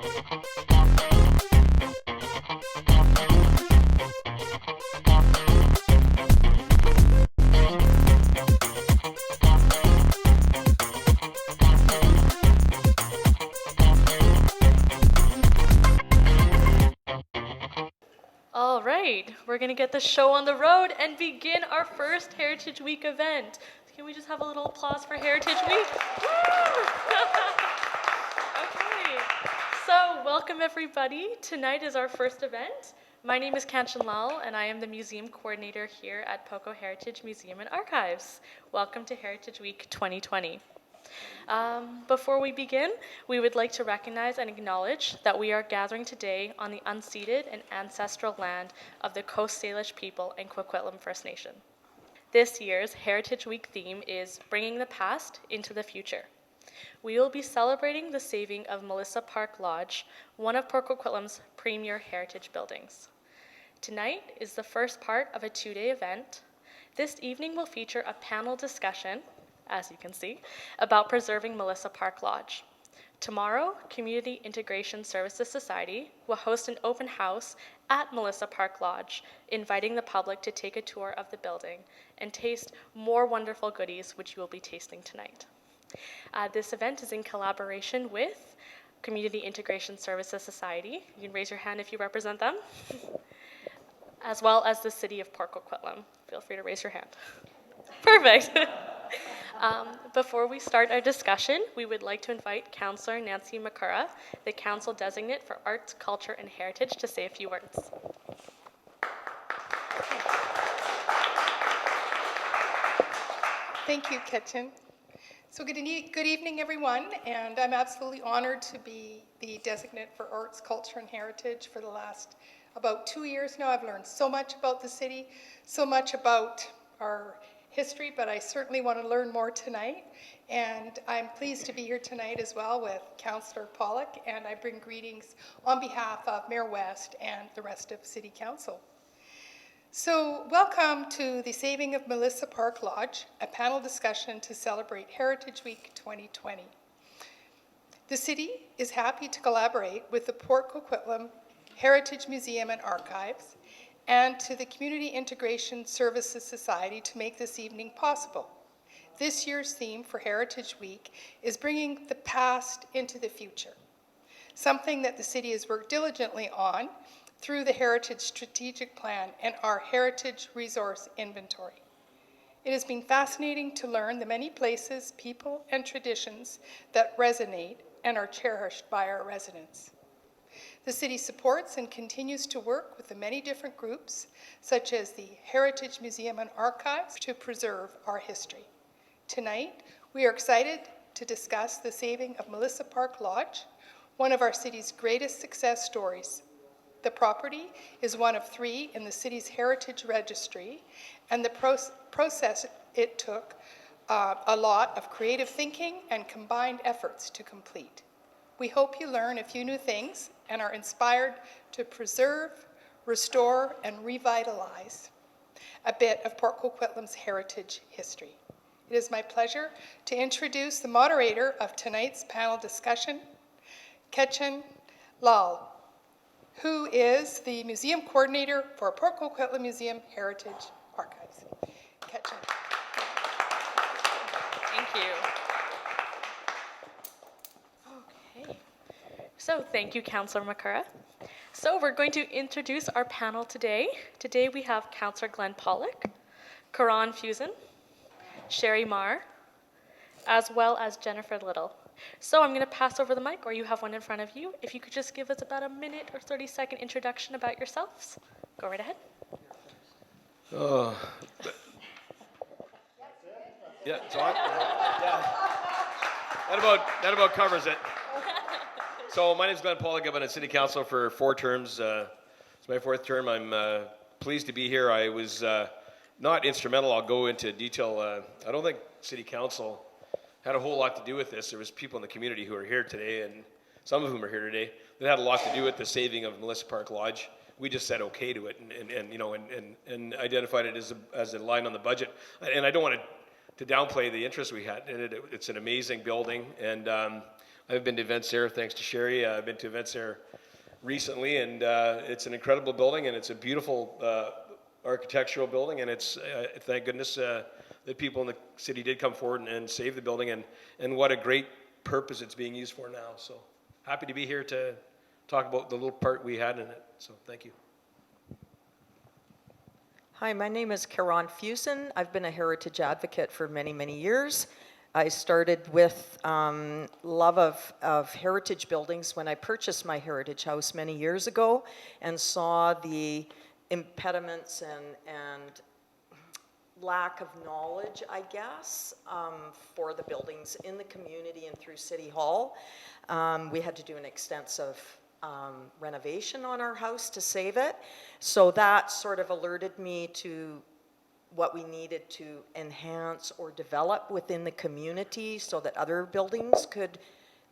All right, we're going to get the show on the road and begin our first Heritage Week event. Can we just have a little applause for Heritage Week? Okay, so welcome everybody. Tonight is our first event. My name is Kanchan Lal, and I am the museum coordinator here at Poco Heritage Museum and Archives. Welcome to Heritage Week 2020. Before we begin, we would like to recognize and acknowledge that we are gathering today on the unceded and ancestral land of the Coast Salish people and Coquitlam First Nation. This year's Heritage Week theme is Bringing the Past into the Future. We will be celebrating the saving of Melissa Park Lodge, one of Port Coquitlam's premier heritage buildings. Tonight is the first part of a two-day event. This evening will feature a panel discussion, as you can see, about preserving Melissa Park Lodge. Tomorrow, Community Integration Services Society will host an open house at Melissa Park Lodge, inviting the public to take a tour of the building and taste more wonderful goodies, which you will be tasting tonight. This event is in collaboration with Community Integration Services Society. You can raise your hand if you represent them, as well as the City of Port Coquitlam. Feel free to raise your hand. Perfect. Before we start our discussion, we would like to invite Councillor Nancy Makura, the Council Designate for Arts, Culture and Heritage, to say a few words. Thank you, Ketchen. So good evening, everyone, and I'm absolutely honored to be the Designate for Arts, Culture and Heritage for the last about 2 years now. I've learned so much about the city, so much about our history, but I certainly want to learn more tonight. And I'm pleased to be here tonight as well with Councillor Pollock, and I bring greetings on behalf of Mayor West and the rest of City Council. So welcome to the Saving of Melissa Park Lodge, a panel discussion to celebrate Heritage Week 2020. The city is happy to collaborate with the Port Coquitlam Heritage Museum and Archives and to the Community Integration Services Society to make this evening possible. This year's theme for Heritage Week is bringing the past into the future, something that the city has worked diligently on through the Heritage Strategic Plan and our Heritage Resource Inventory. It has been fascinating to learn the many places, people, and traditions that resonate and are cherished by our residents. The city supports and continues to work with the many different groups, such as the Heritage Museum and Archives, to preserve our history. Tonight, we are excited to discuss the saving of Melissa Park Lodge, one of our city's greatest success stories. The property is one of 3 in the city's heritage registry, and the process it took a lot of creative thinking and combined efforts to complete. We hope you learn a few new things and are inspired to preserve, restore, and revitalize a bit of Port Coquitlam's heritage history. It is my pleasure to introduce the moderator of tonight's panel discussion, Ketchen Lal, who is the museum coordinator for Port Coquitlam Museum Heritage Archives. Ketchen. Thank you. So thank you, Councillor Makura. So we're going to introduce our panel today. Today we have Councillor Glen Pollock, Karon Fuson, Shrei Mahar, as well as Jennifer Little. So I'm going to pass over the mic, or you have one in front of you. If you could just give us about a minute or 30-second introduction about yourselves. Go right ahead. Yeah, it's on. Yeah. That about covers it. So my name is Glen Pollock. I've been a city councilor for 4 terms. It's my 4th term. I'm pleased to be here. I was not instrumental. I'll go into detail. I don't think city council had a whole lot to do with this. There was people in the community who are here today, and some of whom are here today, that had a lot to do with the saving of Melissa Park Lodge. We just said okay to it and identified it as a line on the budget. And I don't want to downplay the interest we had in it. It's an amazing building, and I've been to events there thanks to Shrei. I've been to events there recently, and it's an incredible building, and it's a beautiful architectural building, and it's thank goodness that people in the city did come forward and save the building, and what a great purpose it's being used for now. So happy to be here to talk about the little part we had in it. So thank you. Hi, my name is Karon Fuson. I've been a heritage advocate for many, many years. I started with love of heritage buildings when I purchased my heritage house many years ago and saw the impediments and lack of knowledge, I guess, for the buildings in the community and through City Hall. We had to do an extensive renovation on our house to save it. So that sort of alerted me to what we needed to enhance or develop within the community so that other buildings could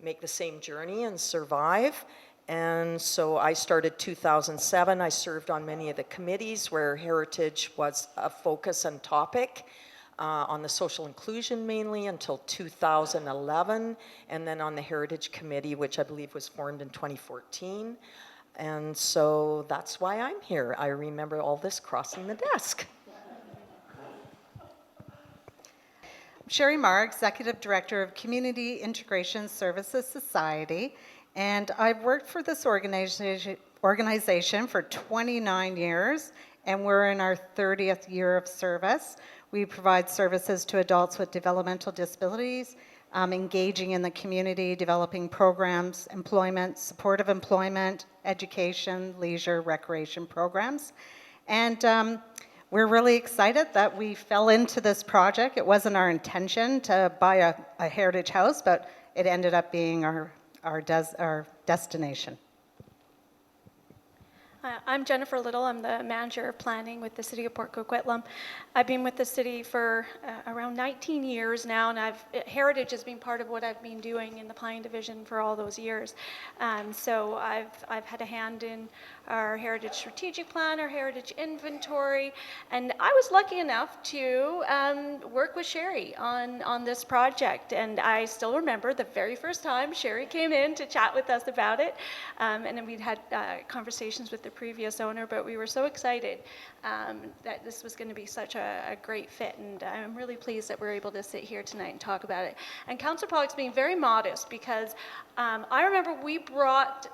make the same journey and survive. And so I started 2007. I served on many of the committees where heritage was a focus and topic, on the social inclusion mainly until 2011, and then on the Heritage Committee, which I believe was formed in 2014. And so that's why I'm here. I remember all this crossing the desk. Shrei Mahar, Executive Director of Community Integration Services Society, and I've worked for this organization for 29 years, and we're in our 30th year of service. We provide services to adults with developmental disabilities, engaging in the community, developing programs, employment, supportive employment, education, leisure, recreation programs. And we're really excited that we fell into this project. It wasn't our intention to buy a heritage house, but it ended up being our destination. I'm Jennifer Little. I'm the manager of planning with the City of Port Coquitlam. I've been with the city for around 19 years now, and heritage has been part of what I've been doing in the planning division for all those years. So I've had a hand in our heritage strategic plan, our heritage inventory, and I was lucky enough to work with Shrei on this project. And I still remember the very first time Shrei came in to chat with us about it, and then we'd had conversations with the previous owner, but we were so excited that this was going to be such a great fit, and I'm really pleased that we're able to sit here tonight and talk about it. And Councillor Pollock's being very modest, because I remember we brought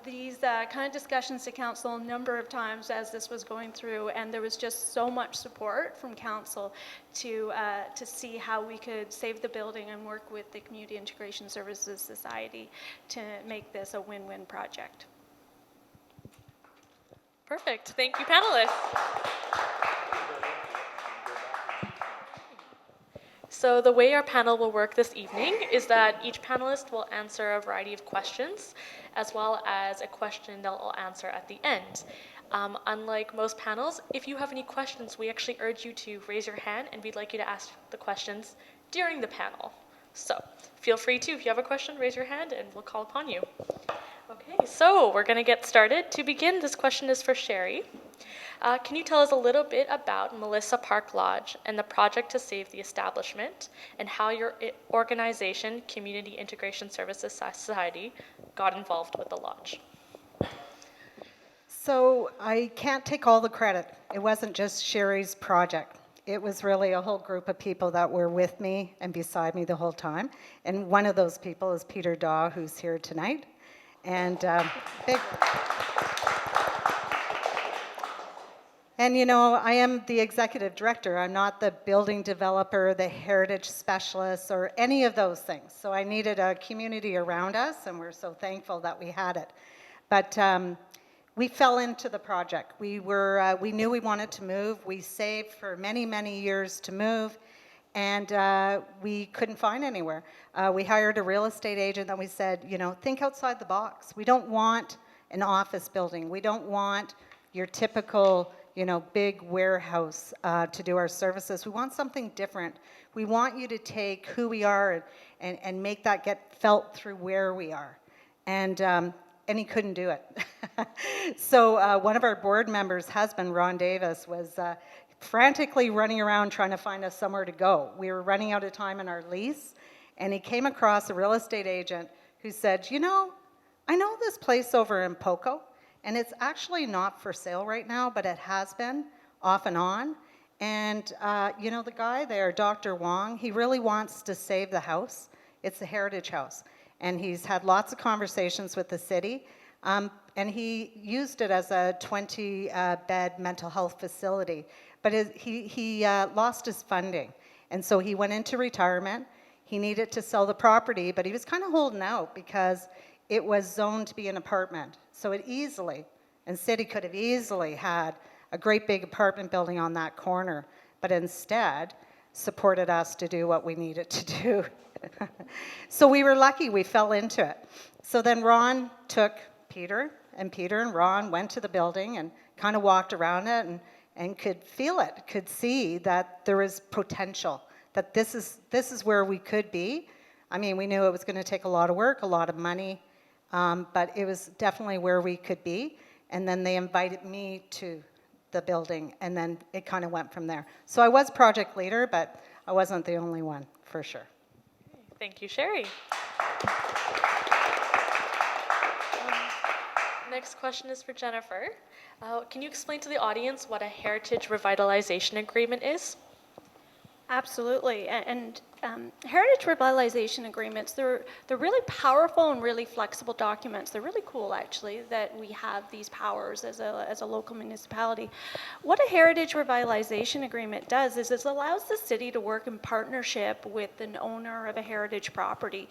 these kind of discussions to Council a number of times as this was going through, and there was just so much support from Council to see how we could save the building and work with the Community Integration Services Society to make this a win-win project. Perfect. Thank you, panelists. So the way our panel will work this evening is that each panelist will answer a variety of questions, as well as a question they'll all answer at the end. Unlike most panels, if you have any questions, we actually urge you to raise your hand, and we'd like you to ask the questions during the panel. So feel free to, if you have a question, raise your hand and we'll call upon you. Okay, so we're going to get started. To begin, this question is for Shrei. Can you tell us a little bit about Melissa Park Lodge and the project to save the establishment, and how your organization, Community Integration Services Society, got involved with the lodge? So I can't take all the credit. It wasn't just Shrei's project. It was really a whole group of people that were with me and beside me the whole time. And one of those people is Peter Daw, who's here tonight. And And you know, I am the executive director. I'm not the building developer, the heritage specialist, or any of those things. So I needed a community around us, and we're so thankful that we had it. But we fell into the project. We knew we wanted to move. We saved for many, many years to move, and we couldn't find anywhere. We hired a real estate agent, and we said, you know, think outside the box. We don't want an office building. We don't want your typical, you know, big warehouse to do our services. We want something different. We want you to take who we are and make that get felt through where we are. And he couldn't do it. So one of our board members' husband, Ron Davis, was frantically running around trying to find us somewhere to go. We were running out of time in our lease, and he came across a real estate agent who said, I know this place over in Poco, and it's actually not for sale right now, but it has been off and on. And, the guy there, Dr. Wong, he really wants to save the house. It's a heritage house. And he's had lots of conversations with the city. And he used it as a 20-bed mental health facility. But he lost his funding. And so he went into retirement. He needed to sell the property, but he was kind of holding out because it was zoned to be an apartment. So city could have easily had a great big apartment building on that corner, but instead supported us to do what we needed to do. So we were lucky we fell into it. So then Ron took Peter and Ron went to the building and kind of walked around it and could feel it, could see that there was potential, that this is where we could be. I mean, we knew it was going to take a lot of work, a lot of money, but it was definitely where we could be. And then they invited me to the building, and then it kind of went from there. So I was project leader, but I wasn't the only one, for sure. Thank you, Shrei. Next question is for Jennifer. Can you explain to the audience what a heritage revitalization agreement is? Absolutely, and heritage revitalization agreements, they're really powerful and really flexible documents. They're really cool, actually, that we have these powers as a local municipality. What a heritage revitalization agreement does is it allows the city to work in partnership with an owner of a heritage property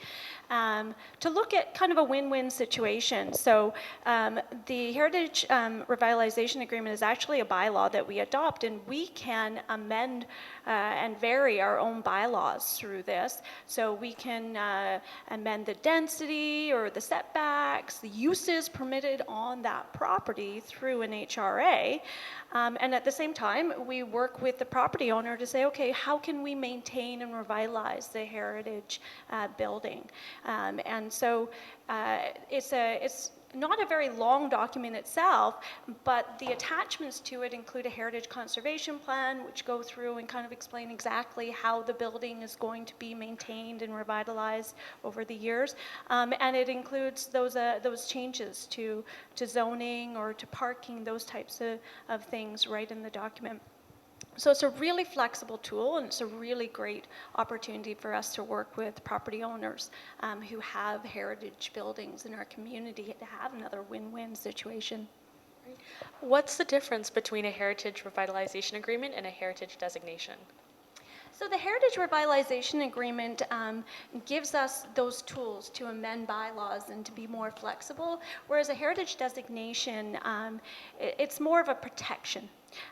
to look at kind of a win-win situation. So the heritage revitalization agreement is actually a bylaw that we adopt, and we can amend and vary our own bylaws through this. So we can amend the density or the setbacks, the uses permitted on that property through an HRA. And at the same time, we work with the property owner to say, okay, how can we maintain and revitalize the heritage building? And so it's not a very long document itself, but the attachments to it include a heritage conservation plan, which go through and kind of explain exactly how the building is going to be maintained and revitalized over the years. And it includes those changes to zoning or to parking, those types of things right in the document. So it's a really flexible tool, and it's a really great opportunity for us to work with property owners who have heritage buildings in our community to have another win-win situation. What's the difference between a heritage revitalization agreement and a heritage designation? So the Heritage Revitalization Agreement gives us those tools to amend bylaws and to be more flexible, whereas a heritage designation, it's more of a protection.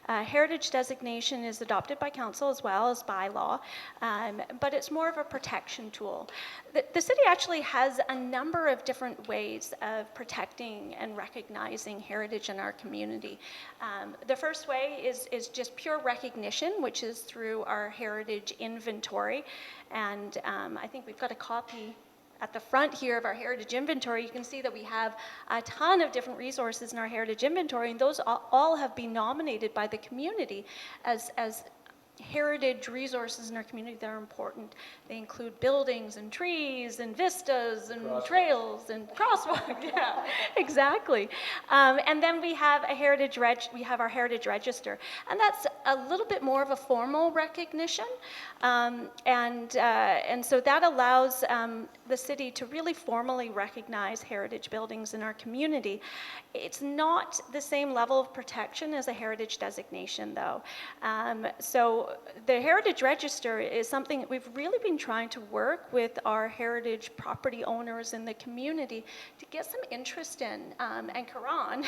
Heritage designation is adopted by council as well as by law, but it's more of a protection tool. The city actually has a number of different ways of protecting and recognizing heritage in our community. The first way is just pure recognition, which is through our heritage inventory. And I think we've got a copy at the front here of our heritage inventory. You can see that we have a ton of different resources in our heritage inventory, and those all have been nominated by the community as heritage resources in our community that are important. They include buildings and trees and vistas and trails and crosswalks. Yeah, exactly. And then we have our heritage register, and that's a little bit more of a formal recognition. And so that allows the city to really formally recognize heritage buildings in our community. It's not the same level of protection as a heritage designation, though. So the Heritage Register is something that we've really been trying to work with our heritage property owners in the community to get some interest in. And Karon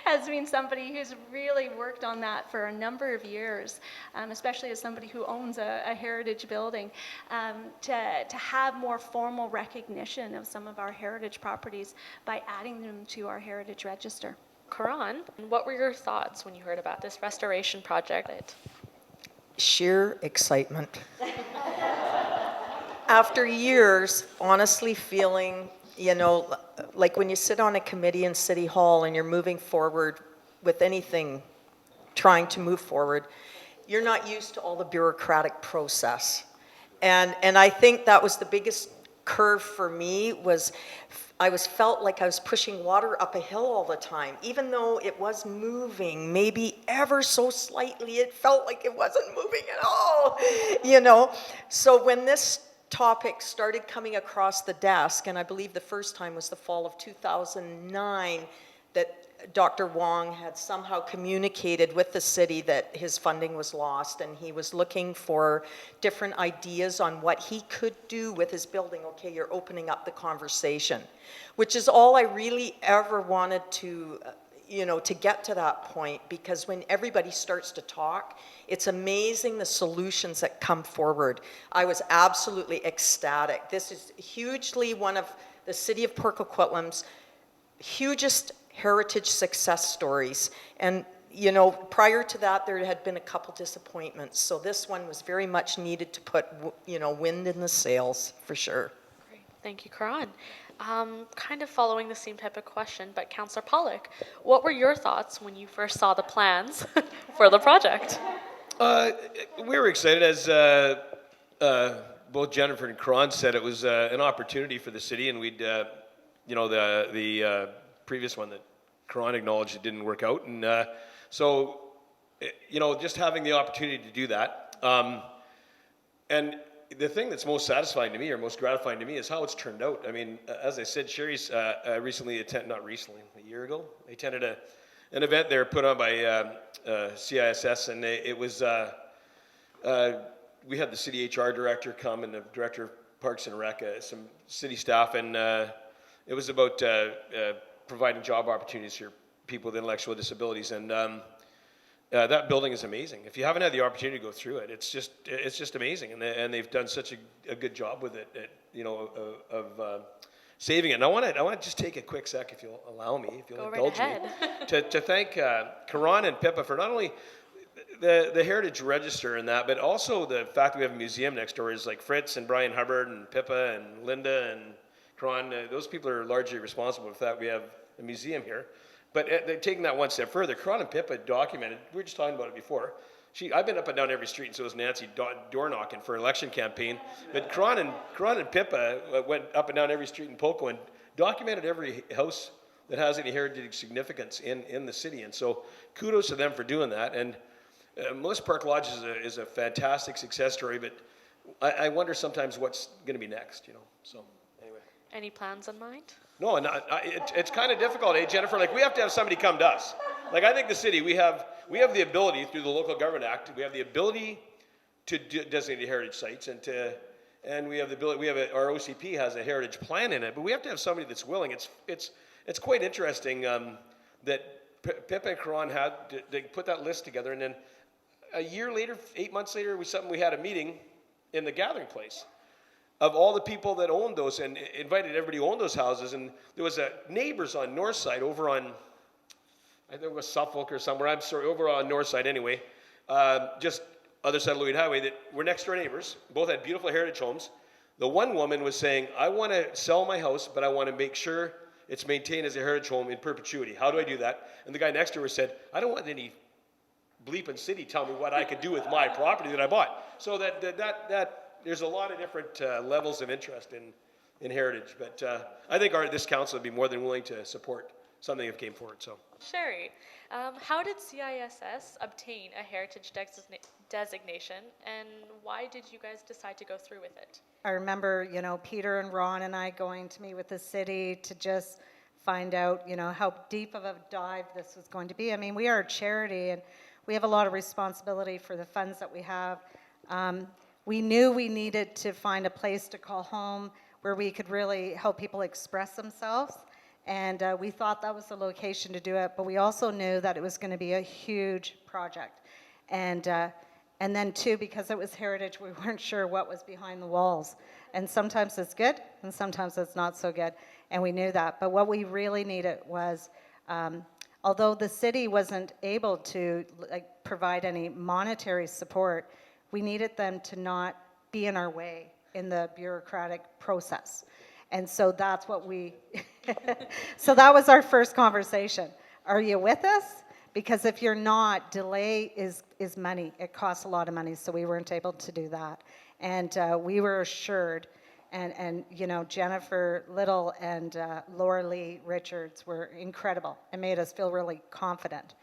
has been somebody who's really worked on that for a number of years, especially as somebody who owns a heritage building, to have more formal recognition of some of our heritage properties by adding them to our Heritage Register. Karon, what were your thoughts when you heard about this restoration project? Sheer excitement. After years, honestly feeling, like when you sit on a committee in City Hall and you're moving forward with anything, trying to move forward, you're not used to all the bureaucratic process. And I think that was the biggest curve for me was felt like I was pushing water up a hill all the time. Even though it was moving, maybe ever so slightly, it felt like it wasn't moving at all, you know? So when this topic started coming across the desk, and I believe the first time was the fall of 2009, that Dr. Wong had somehow communicated with the city that his funding was lost, and he was looking for different ideas on what he could do with his building. Okay, you're opening up the conversation, which is all I really ever wanted to, to get to that point, because when everybody starts to talk, it's amazing the solutions that come forward. I was absolutely ecstatic. This is hugely one of the City of Port Coquitlam's hugest heritage success stories. And, prior to that, there had been a couple disappointments. So this one was very much needed to put, wind in the sails, for sure. Great. Thank you, Karon. Kind of following the same type of question, but Councillor Pollock, what were your thoughts when you first saw the plans for the project? We were excited, as both Jennifer and Karon said. It was an opportunity for the city, and we'd, the previous one that Karon acknowledged it didn't work out, and so just having the opportunity to do that, and the thing that's most satisfying to me, or most gratifying to me, is how it's turned out. I mean, as I said, Sherry's recently attended, not recently, a year ago, they attended an event there put on by CISS, and it was, we had the city HR director come, and the director of Parks and Rec, some city staff, and it was about providing job opportunities for people with intellectual disabilities, and that building is amazing. If you haven't had the opportunity to go through it, it's just amazing, and they've done such a good job with it, of saving it. And I want to just take a quick sec, if you'll allow me, if you'll indulge me, to thank Karon and Pippa for not only the Heritage Register and that, but also the fact that we have a museum next door. Is like Fritz and Brian Hubbard and Pippa and Linda and Karon, those people are largely responsible for that. We have a museum here. But taking that one step further, Karon and Pippa documented, we were just talking about it before, I've been up and down every street, and so was Nancy door knocking for an election campaign. But Karon and Pippa went up and down every street in Poco and documented every house that has any heritage significance in the city. And so kudos to them for doing that. And Melissa Park Lodge is a fantastic success story, but I wonder sometimes what's going to be next, So anyway. Any plans in mind? No, it's kind of difficult, Jennifer? Like, we have to have somebody come to us. Like, I think the city, we have the ability through the Local Government Act, we have the ability to designate heritage sites, and we have the ability. Our OCP has a heritage plan in it, but we have to have somebody that's willing. It's quite interesting that Pippa and Karon they put that list together, and then a year later, 8 months later, we had a meeting in the gathering place of all the people that owned those, and invited everybody who owned those houses. And there was neighbors on North Side over on, I think it was Suffolk or somewhere, I'm sorry, over on North Side anyway, just other side of Louis Highway, that were next door neighbors, both had beautiful heritage homes. The one woman was saying, I want to sell my house, but I want to make sure it's maintained as a heritage home in perpetuity. How do I do that? And the guy next to her said, I don't want any bleeping city tell me what I could do with my property that I bought. So that there's a lot of different levels of interest in heritage, but I think this council would be more than willing to support something that came forward. So, Sherry, how did CISS obtain a heritage designation, and why did you guys decide to go through with it? I remember, Peter and Ron and I going to meet with the city to just find out, how deep of a dive this was going to be. I mean, we are a charity, and we have a lot of responsibility for the funds that we have. We knew we needed to find a place to call home where we could really help people express themselves. And we thought that was the location to do it, but we also knew that it was going to be a huge project. And then too, because it was heritage, we weren't sure what was behind the walls. And sometimes it's good, and sometimes it's not so good. And we knew that. But what we really needed was, although the city wasn't able to provide any monetary support, we needed them to not be in our way in the bureaucratic process. And so that's what so that was our first conversation. Are you with us? Because if you're not, delay is money. It costs a lot of money, so we weren't able to do that. And we were assured, And you know, Jennifer Little and Laura Lee Richards were incredible and made us feel really confident.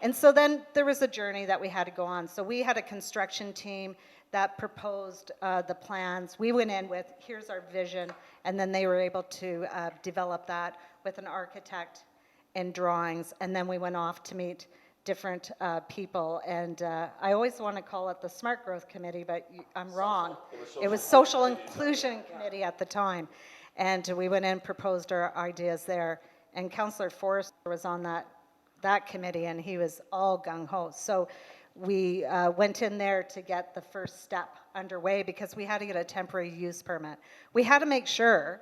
And so then there was a journey that we had to go on. So we had a construction team that proposed the plans. We went in with, here's our vision, and then they were able to develop that with an architect and drawings. And then we went off to meet different people. And I always want to call it the Smart Growth Committee, but I'm wrong. It was Social Inclusion Committee at the time. And we went in and proposed our ideas there. And Councillor Forrester was on that committee, and he was all gung-ho. So we went in there to get the first step underway because we had to get a temporary use permit. We had to make sure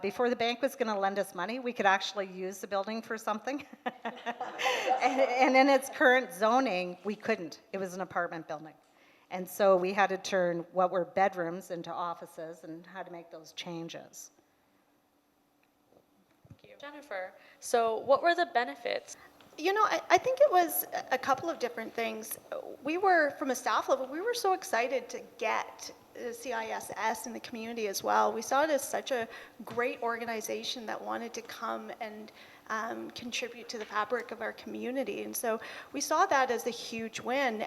before the bank was going to lend us money, we could actually use the building for something. and in its current zoning, we couldn't. It was an apartment building. And so we had to turn what were bedrooms into offices and had to make those changes. Thank you. Jennifer, so what were the benefits? You know, I think it was a couple of different things. We were, from a staff level, we were so excited to get CISS in the community as well. We saw it as such a great organization that wanted to come and contribute to the fabric of our community. And so we saw that as a huge win.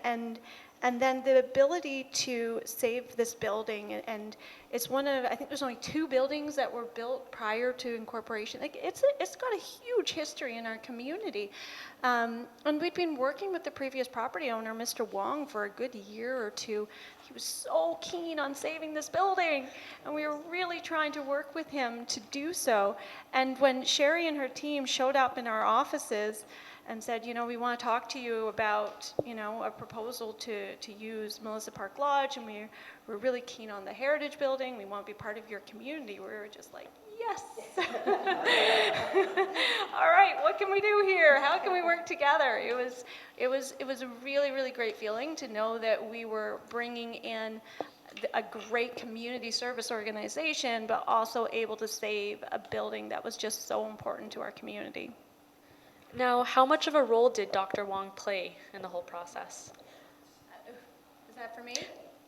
And then the ability to save this building, and it's one of, I think there's only 2 buildings that were built prior to incorporation. Like it's got a huge history in our community. And we'd been working with the previous property owner, Mr. Wong, for a good year or 2. He was so keen on saving this building, and we were really trying to work with him to do so. And when Sherry and her team showed up in our offices and said, you know, we want to talk to you about, you know, a proposal to use Melissa Park Lodge, and we're really keen on the Heritage Building. We want to be part of your community. We were just like, yes. All right, what can we do here? How can we work together? It was a really, really great feeling to know that we were bringing in a great community service organization, but also able to save a building that was just so important to our community. Now, how much of a role did Dr. Wong play in the whole process? Is that for me?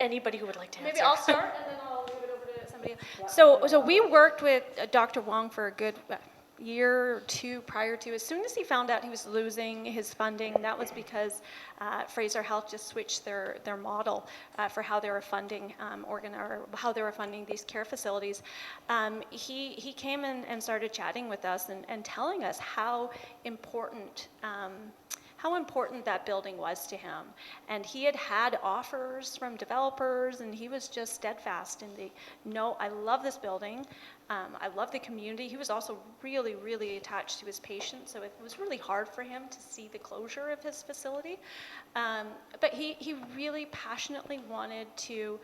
Anybody who would like to answer. Maybe I'll start and then I'll leave it over to somebody else. So we worked with Dr. Wong for a good year or 2 prior to. As soon as he found out he was losing his funding, that was because Fraser Health just switched their model for how they were funding how they were funding these care facilities. He came in and started chatting with us and telling us how important that building was to him. And he had offers from developers, and he was just steadfast in no, I love this building. I love the community. He was also really, really attached to his patients, so it was really hard for him to see the closure of his facility. But he really passionately wanted to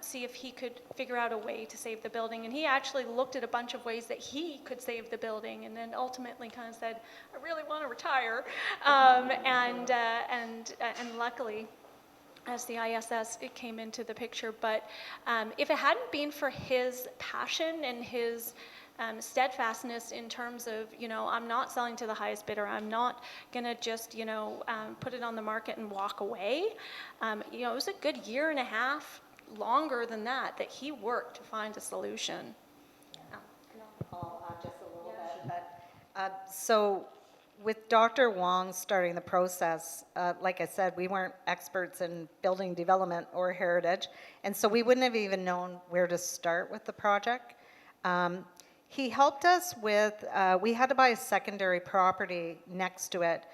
see if he could figure out a way to save the building. And he actually looked at a bunch of ways that he could save the building, and then ultimately kind of said, I really want to retire. And luckily, as the ISS, it came into the picture. But if it hadn't been for his passion and his steadfastness in terms of, you know, I'm not selling to the highest bidder, I'm not going to just, you know, put it on the market and walk away. You know, it was a good year and a half, longer than that he worked to find a solution. I'll add just a little bit. But, so with Dr. Wong starting the process, like I said, we weren't experts in building development or heritage, and so we wouldn't have even known where to start with the project. He helped us with, we had to buy a secondary property next to it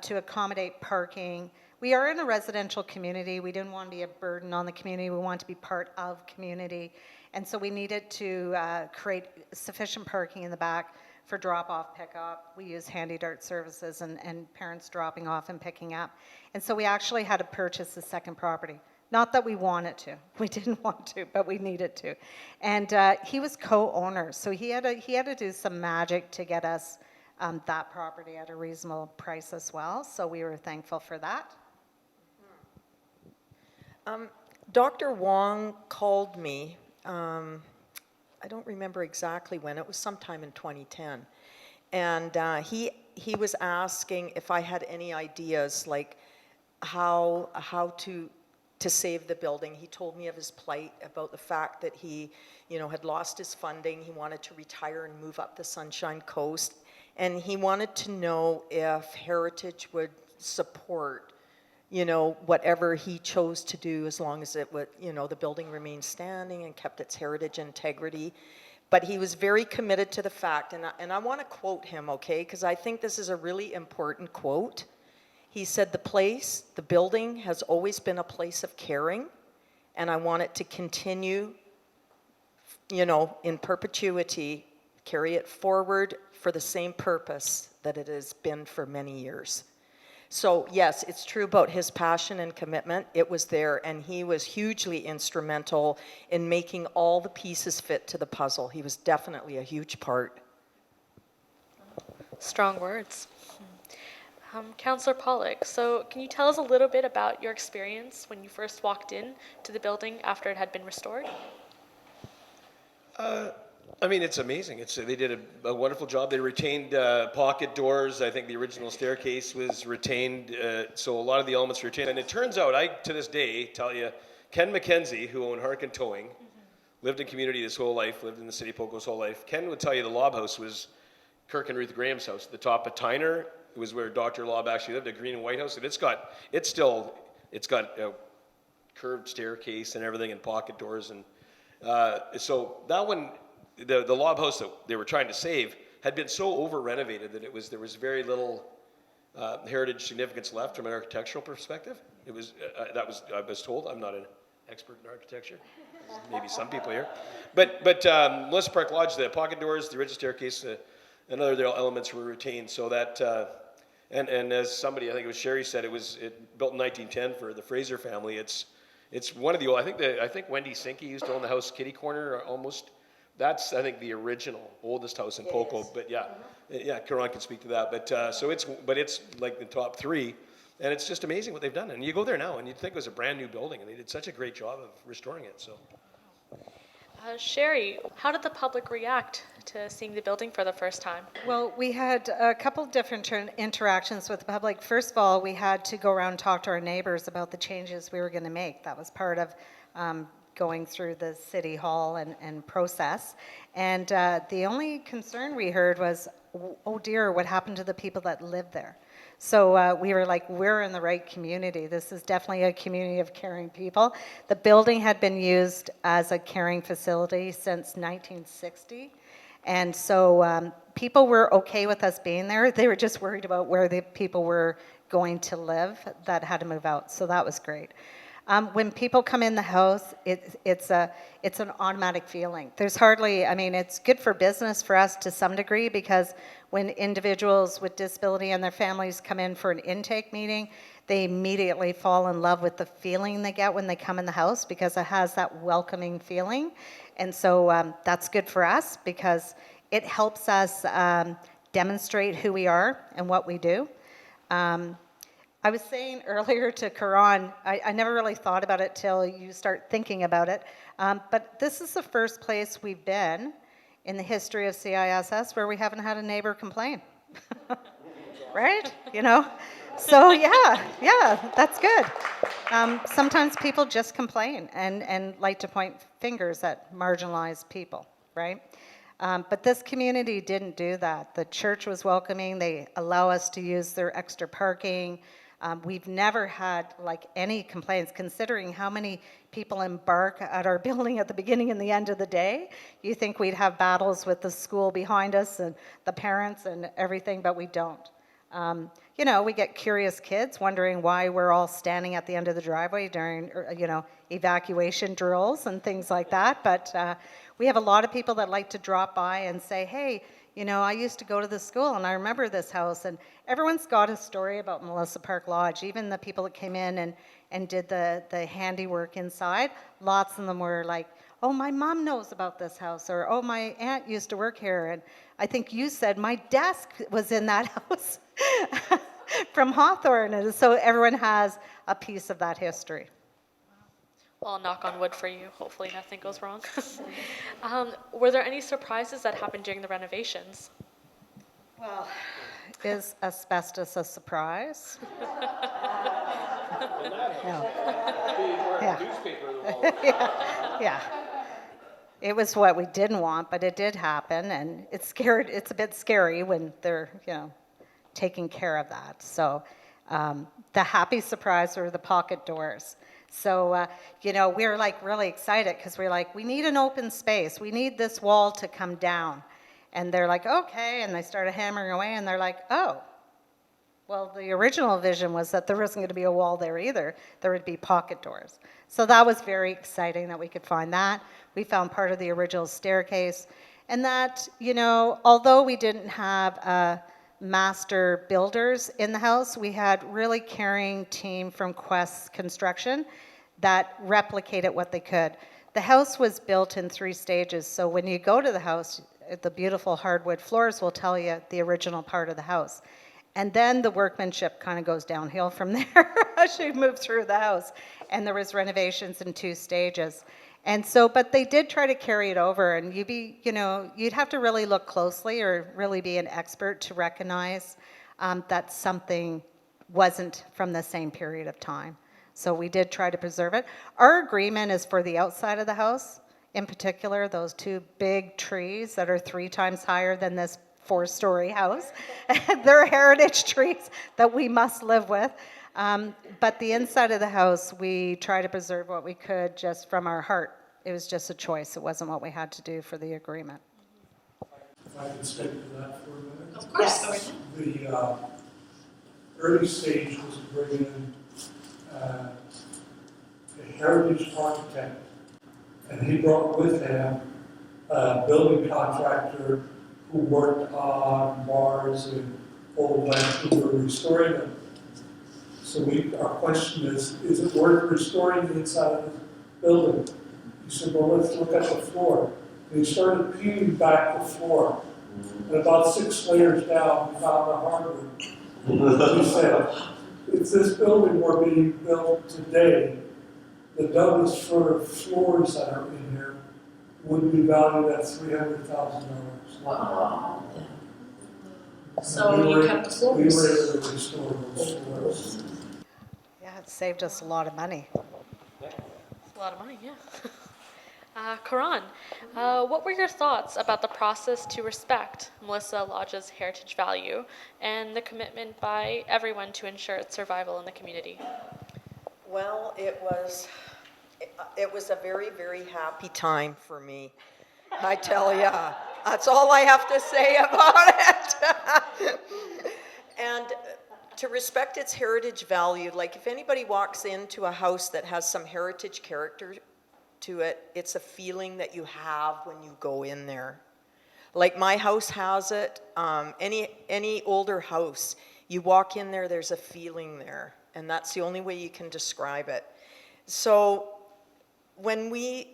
to accommodate parking. We are in a residential community. We didn't want to be a burden on the community. We wanted to be part of community. And so we needed to create sufficient parking in the back for drop-off, pickup. We use Handy Dart services and parents dropping off and picking up. And so we actually had to purchase a second property. Not that we wanted to. We didn't want to, but we needed to. And he was co-owner, so he had to do some magic to get us that property at a reasonable price as well. So we were thankful for that. Dr. Wong called me, I don't remember exactly when, it was sometime in 2010, and he was asking if I had any ideas, like how to to save the building. He told me of his plight, about the fact that he, had lost his funding. He wanted to retire and move up the Sunshine Coast. And he wanted to know if Heritage would support, whatever he chose to do, as long as it would, the building remained standing and kept its heritage integrity. But he was very committed to the fact, and I want to quote him, okay, because I think this is a really important quote. He said, the building has always been a place of caring, and I want it to continue, in perpetuity, carry it forward for the same purpose that it has been for many years. So yes, it's true about his passion and commitment. It was there, and he was hugely instrumental in making all the pieces fit to the puzzle. He was definitely a huge part. Strong words. Councillor Pollock, so can you tell us a little bit about your experience when you first walked in to the building after it had been restored? It's amazing. They did a wonderful job. They retained pocket doors. I think the original staircase was retained, so a lot of the elements were retained. And it turns out, to this day, tell you, Ken McKenzie, who owned Harkin Towing, lived in community his whole life, lived in the city of Poco his whole life. Ken would tell you the Lob House was Kirk and Ruth Graham's house. The top of Tyner was where Dr. Lob actually lived, a green and white house, and it's got a curved staircase and everything, and pocket doors, and so that one, the Lob House that they were trying to save had been so over renovated that there was very little heritage significance left from an architectural perspective. It was I was told. I'm not an expert in architecture. Maybe some people here, but Melissa Park Lodge, the pocket doors, the original staircase, and other elements were retained. So that and as somebody, I think it was Sherry said, it built in 1910 for the Fraser family. It's one of the old. I think Wendy Sinke used to own the house kitty corner almost. That's, I think, the original oldest house in Poco. But yeah, Karon can speak to that. But it's like the top three, and it's just amazing what they've done. And you go there now, and you'd think it was a brand new building, and they did such a great job of restoring it. So, Sherry, how did the public react to seeing the building for the first time? Well, we had a couple different interactions with the public. First of all, we had to go around and talk to our neighbors about the changes we were going to make. That was part of going through the city hall and process. And the only concern we heard was, oh dear, what happened to the people that live there? So we were like, we're in the right community. This is definitely a community of caring people. The building had been used as a caring facility since 1960. And so people were okay with us being there. They were just worried about where the people were going to live that had to move out. So that was great. When people come in the house, it's an automatic feeling. There's hardly, it's good for business for us to some degree, because when individuals with disability and their families come in for an intake meeting, they immediately fall in love with the feeling they get when they come in the house, because it has that welcoming feeling. And so that's good for us, because it helps us demonstrate who we are and what we do. I was saying earlier to Karon, I never really thought about it till you start thinking about it, but this is the first place we've been in the history of CISS where we haven't had a neighbor complain. Right? So yeah, that's good. Sometimes people just complain and like to point fingers at marginalized people, right? But this community didn't do that. The church was welcoming. They allow us to use their extra parking. We've never had any complaints, considering how many people embark at our building at the beginning and the end of the day. You think we'd have battles with the school behind us and the parents and everything, but we don't. We get curious kids wondering why we're all standing at the end of the driveway during, evacuation drills and things like that. But we have a lot of people that like to drop by and say, hey, I used to go to this school and I remember this house. And everyone's got a story about Melissa Park Lodge. Even the people that came in and did the handiwork inside, lots of them were like, oh, my mom knows about this house, or oh, my aunt used to work here. And I think you said my desk was in that house from Hawthorne. And so everyone has a piece of that history. Well, I'll knock on wood for you. Hopefully nothing goes wrong. Were there any surprises that happened during the renovations? Well, is asbestos a surprise? No. Yeah. It was what we didn't want, but it did happen, and it's a bit scary when they're, taking care of that. So the happy surprise were the pocket doors. So, we were like really excited because we were like, we need an open space. We need this wall to come down. And they're like, okay. And they started hammering away, and they're like, oh, well, the original vision was that there wasn't going to be a wall there either. There would be pocket doors. So that was very exciting that we could find that. We found part of the original staircase. And that, although we didn't have master builders in the house, we had really caring team from Quest Construction that replicated what they could. The house was built in 3 stages, so when you go to the house, the beautiful hardwood floors will tell you the original part of the house. And then the workmanship kind of goes downhill from there as you move through the house. And there was renovations in 2 stages. And so, but they did try to carry it over, and you'd have to really look closely or really be an expert to recognize that something wasn't from the same period of time. So we did try to preserve it. Our agreement is for the outside of the house, in particular, those 2 big trees that are 3 times higher than this 4-story house. They're heritage trees that we must live with. But the inside of the house, we try to preserve what we could just from our heart. It was just a choice. It wasn't what we had to do for the agreement. If I can speak to that for a minute. Of course. The early stage was bringing in a heritage architect, and he brought with him a building contractor who worked on bars in old Vancouver, restoring them. So our question is it worth restoring the inside of the building? He said, well, let's look at the floor. And he started peeling back the floor. And about 6 layers down, we found the hardwood. He said, if this building were being built today, the Douglas fir floors that are in here would be valued at $300,000. Wow. So you kept the floors. We were able to restore those floors. Yeah, it saved us a lot of money. It's a lot of money, yeah. Karon, what were your thoughts about the process to respect Melissa Lodge's heritage value and the commitment by everyone to ensure its survival in the community? Well, it was a very, very happy time for me. I tell ya, that's all I have to say about it. And to respect its heritage value, like if anybody walks into a house that has some heritage character to it, it's a feeling that you have when you go in there. Like my house has it, any older house, you walk in there, there's a feeling there, and that's the only way you can describe it. So when we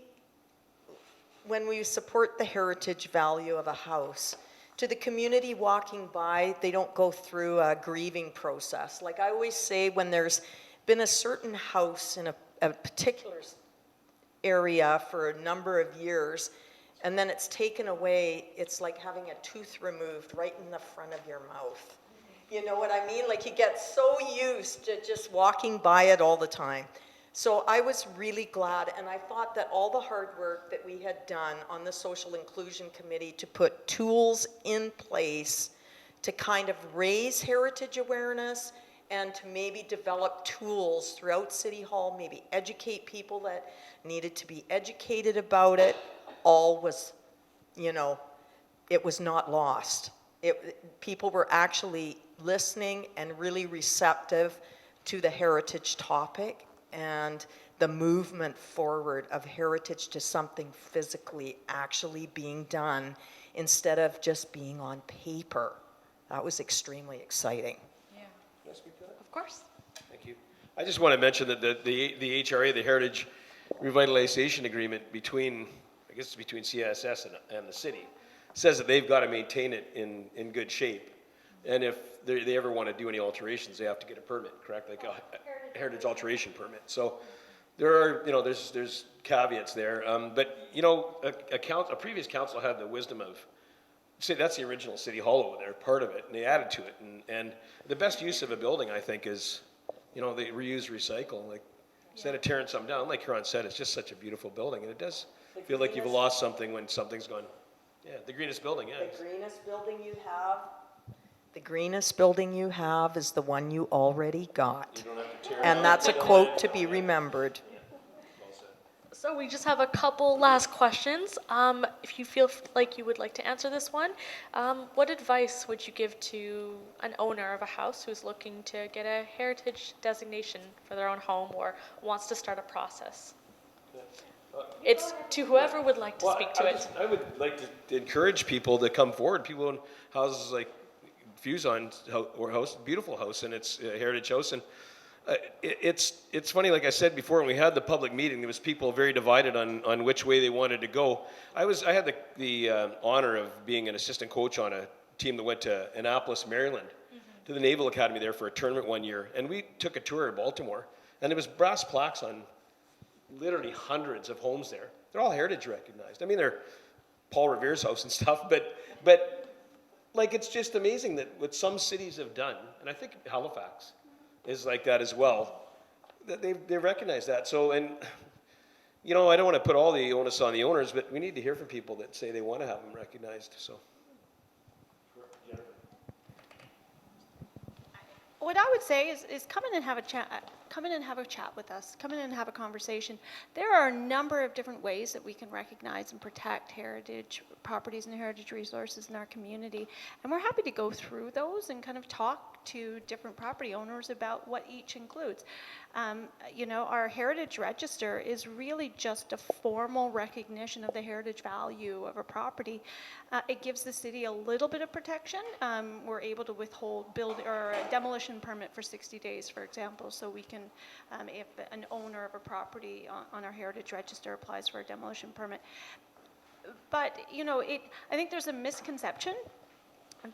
support the heritage value of a house, to the community walking by, they don't go through a grieving process. Like I always say, when there's been a certain house in a particular area for a number of years, and then it's taken away, it's like having a tooth removed right in the front of your mouth. You know what I mean? Like you get so used to just walking by it all the time. So I was really glad, and I thought that all the hard work that we had done on the Social Inclusion Committee to put tools in place to kind of raise heritage awareness and to maybe develop tools throughout City Hall, maybe educate people that needed to be educated about it, all was, it was not lost. People were actually listening and really receptive to the heritage topic and the movement forward of heritage to something physically actually being done instead of just being on paper. That was extremely exciting. Yeah. Can I speak to that? Of course. Thank you. I just want to mention that the HRA, the Heritage Revitalization Agreement between CSS and the city, says that they've got to maintain it in good shape. And if they ever want to do any alterations, they have to get a permit, correct? Like a heritage alteration permit. So there are, there's caveats there. But, a previous council had the wisdom of, say that's the original City Hall over there, part of it, and they added to it. And the best use of a building, I think, is you know, they reuse, recycle. Like instead of tearing something down, like Karon said, it's just such a beautiful building, and it does feel like you've lost something when something's gone. Yeah, the greenest building, yeah. The greenest building you have, the greenest building you have is the one you already got. You don't have to tear it And down, that's a put it quote in. to be remembered. Well said. So we just have a couple last questions. If you feel like you would like to answer this one, what advice would you give to an owner of a house who's looking to get a heritage designation for their own home or wants to start a process? It's to whoever would like to Well, speak to it. I would like to encourage people to come forward. People in houses like Fuson's house, beautiful house, and it's a heritage house. And it's funny, like I said before, when we had the public meeting, there was people very divided on which way they wanted to go. I had the honor of being an assistant coach on a team that went to Annapolis, Maryland, to the Naval Academy there for a tournament one year. And we took a tour of Baltimore, and there was brass plaques on literally hundreds of homes there. They're all heritage recognized. I mean, they're Paul Revere's house and stuff, but like, it's just amazing that what some cities have done, and I think Halifax is like that as well, that they recognize that. So, and you know, I don't want to put all the onus on the owners, but we need to hear from people that say they want to have them recognized. So, What I would say is come in and have a chat. Come in and have a chat with us. Come in and have a conversation. There are a number of different ways that we can recognize and protect heritage properties and heritage resources in our community, and we're happy to go through those and kind of talk to different property owners about what each includes. You know, our heritage register is really just a formal recognition of the heritage value of a property. It gives the city a little bit of protection. We're able to withhold or a demolition permit for 60 days, for example, so we can, if an owner of a property on our heritage register applies for a demolition permit. But, you know, I think there's a misconception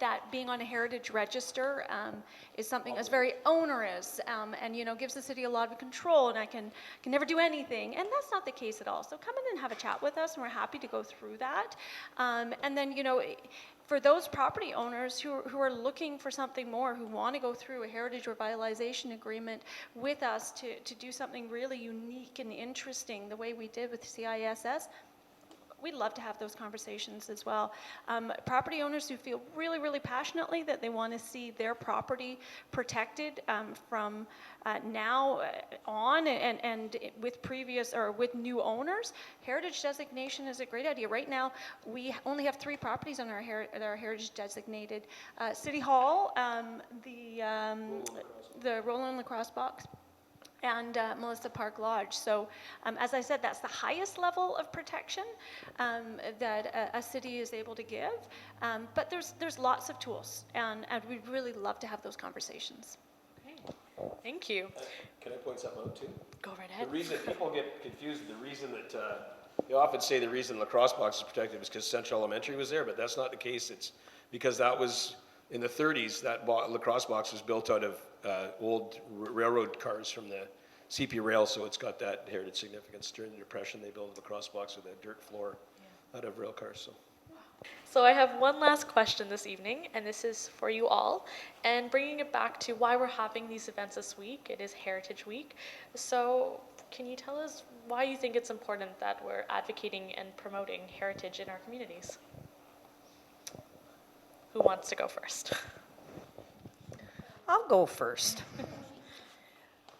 that being on a heritage register is something that's very onerous and, you know, gives the city a lot of control, and I can never do anything. And that's not the case at all. So come in and have a chat with us, and we're happy to go through that. And then, you know, for those property owners who are looking for something more, who want to go through a heritage revitalization agreement with us to do something really unique and interesting, the way we did with CISS, we'd love to have those conversations as well. Property owners who feel really, really passionately that they want to see their property protected from now on and with previous or with new owners, heritage designation is a great idea. Right now, we only have 3 properties on our heritage designated. City Hall, the Roland Lacrosse Box, and Melissa Park Lodge. So as I said, that's the highest level of protection that a city is able to give. But there's lots of tools, and we'd really love to have those conversations. Okay. Thank you. can I point something out too? Go right ahead. The reason people get confused, the reason that they often say the reason lacrosse box is protected is because Central Elementary was there, but that's not the case. It's because that was in the 30s. That lacrosse box was built out of old railroad cars from the CP rail, so it's got that heritage significance. During the Depression, they built a lacrosse box with a dirt floor out of rail cars. So I have one last question this evening, and this is for you all, and bringing it back to why we're having these events this week. It is Heritage Week. So can you tell us why you think it's important that we're advocating and promoting heritage in our communities? Who wants to go first? I'll go first.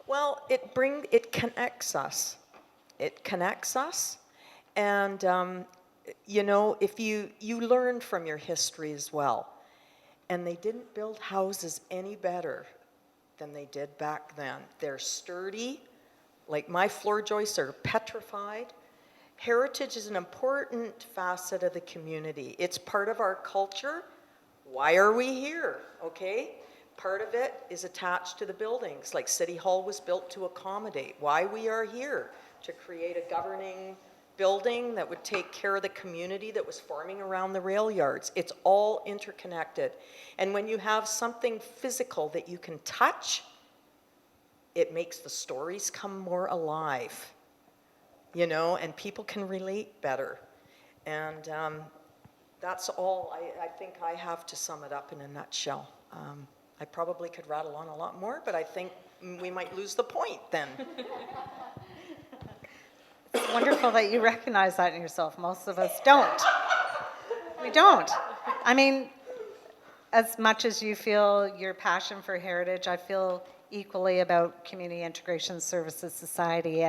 Well, it connects us. It connects us, and you know, if you learn from your history as well, and they didn't build houses any better than they did back then. They're sturdy, like my floor joists are petrified. Heritage is an important facet of the community. It's part of our culture. Why are we here? Okay. Part of it is attached to the buildings, like City Hall was built to accommodate. Why we are here, to create a governing building that would take care of the community that was forming around the rail yards. It's all interconnected. And when you have something physical that you can touch, it makes the stories come more alive, you know, and people can relate better. And that's all I think I have to sum it up in a nutshell. I probably could rattle on a lot more, but I think we might lose the point then. It's wonderful that you recognize that in yourself. Most of us don't. We don't. I mean, as much as you feel your passion for heritage, I feel equally about Community Integration Services Society,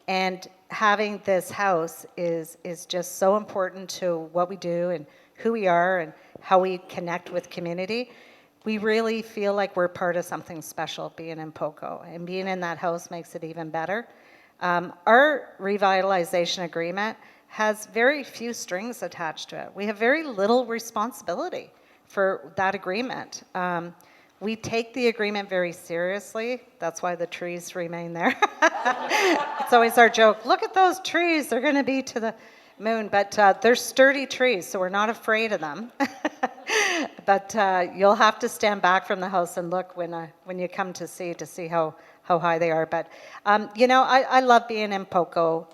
and having this house is just so important to what we do and who we are and how we connect with community. We really feel like we're part of something special being in Poco, and being in that house makes it even better. Our revitalization agreement has very few strings attached to it. We have very little responsibility for that agreement. We take the agreement very seriously. That's why the trees remain there. It's always our joke, look at those trees, they're gonna be to the moon, but they're sturdy trees, so we're not afraid of them. But you'll have to stand back from the house and look when you come to see how high they are. But I love being in Poco.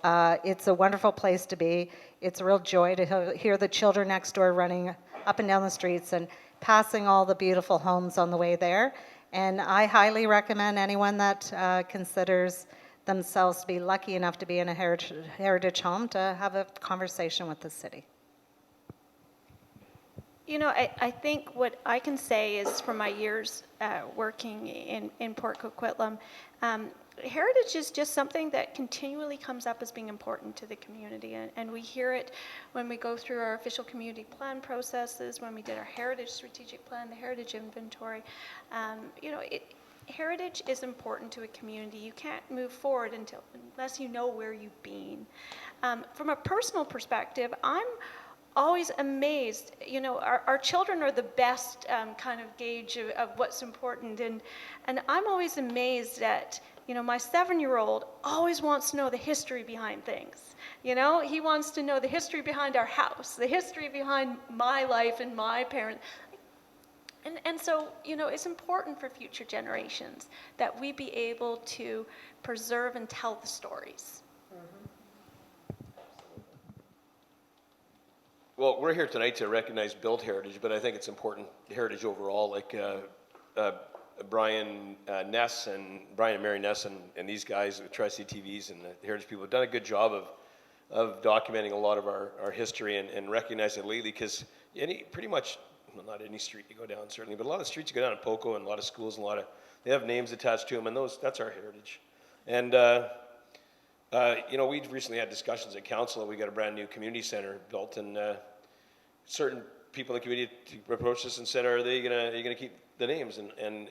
It's a wonderful place to be. It's a real joy to hear the children next door running up and down the streets and passing all the beautiful homes on the way there. And I highly recommend anyone that considers themselves to be lucky enough to be in a heritage home to have a conversation with the city. I think what I can say is from my years working in Port Coquitlam, heritage is just something that continually comes up as being important to the community. And we hear it when we go through our official community plan processes, when we did our heritage strategic plan, the heritage inventory. Heritage is important to a community. You can't move forward unless you know where you've been. From a personal perspective, I'm always amazed. Our children are the best kind of gauge of what's important, and I'm always amazed that my 7-year-old always wants to know the history behind things. He wants to know the history behind our house, the history behind my life and my parents. And so, it's important for future generations that we be able to preserve and tell the stories. Well, we're here tonight to recognize built heritage, but I think it's important heritage overall. Like Brian Ness and Brian and Mary Ness and these guys with Tri-City TVs and the heritage people have done a good job of documenting a lot of our history and recognizing it lately, because pretty much, well, not any street you go down certainly, but a lot of streets you go down in Poco and a lot of schools and they have names attached to them, and that's our heritage. And we've recently had discussions at council. We got a brand new community center built, and certain people in the community approached us and said, "Are you gonna keep the names?" And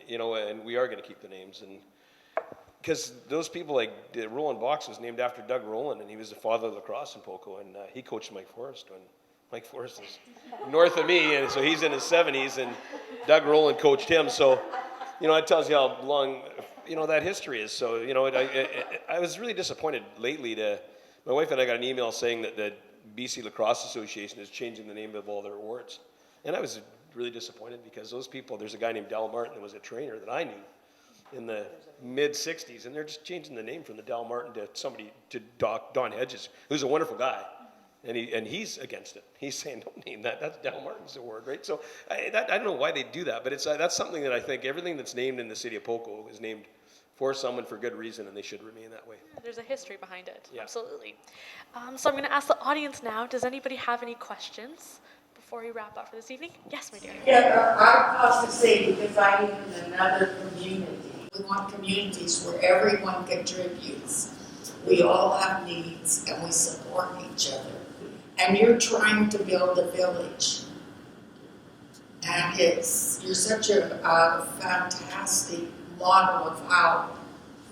we are gonna keep the names, and because those people, like Roland Box was named after Doug Roland, and he was the father of lacrosse in Poco, and he coached Mike Forrest when Mike Forrest is north of me, and so he's in his 70s, and Doug Roland coached him. So, it tells you how long that history is. So, I was really disappointed lately. My wife and I got an email saying that the BC Lacrosse Association is changing the name of all their awards, and I was really disappointed because those people. There's a guy named Dal Martin that was a trainer that I knew in the mid-'60s, and they're just changing the name from the Dal Martin to Don Hedges, who's a wonderful guy. And he's against it. He's saying, don't name that. That's Dal Martin's award, right? So I don't know why they do that, but that's something that I think everything that's named in the city of Poco is named for someone for good reason, and they should remain that way. There's a history behind it. Yeah. Absolutely. So I'm going to ask the audience now, does anybody have any questions before we wrap up for this evening? Yes, my dear. Yeah, our cost of city, because I live in another community. We want communities where everyone contributes. We all have needs and we support each other. And you're trying to build a village. And you're such a fantastic model of how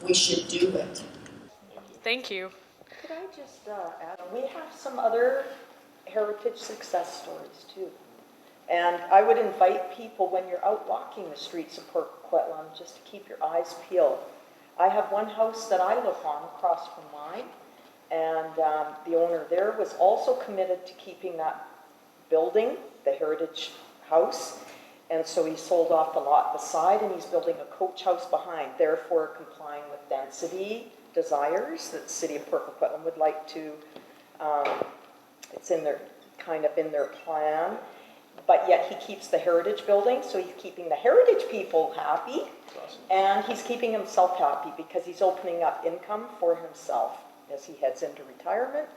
we should do it. Thank you. Could I just add, we have some other heritage success stories too. And I would invite people, when you're out walking the streets of Port Coquitlam, just to keep your eyes peeled. I have one house that I live on across from mine, and the owner there was also committed to keeping that building, the heritage house, and so he sold off the lot beside, and he's building a coach house behind, therefore complying with density desires that the City of Port Coquitlam would like to, it's in their plan. but yet he keeps the heritage building, so he's keeping the heritage people happy, and he's keeping himself happy because he's opening up income for himself as he heads into retirement.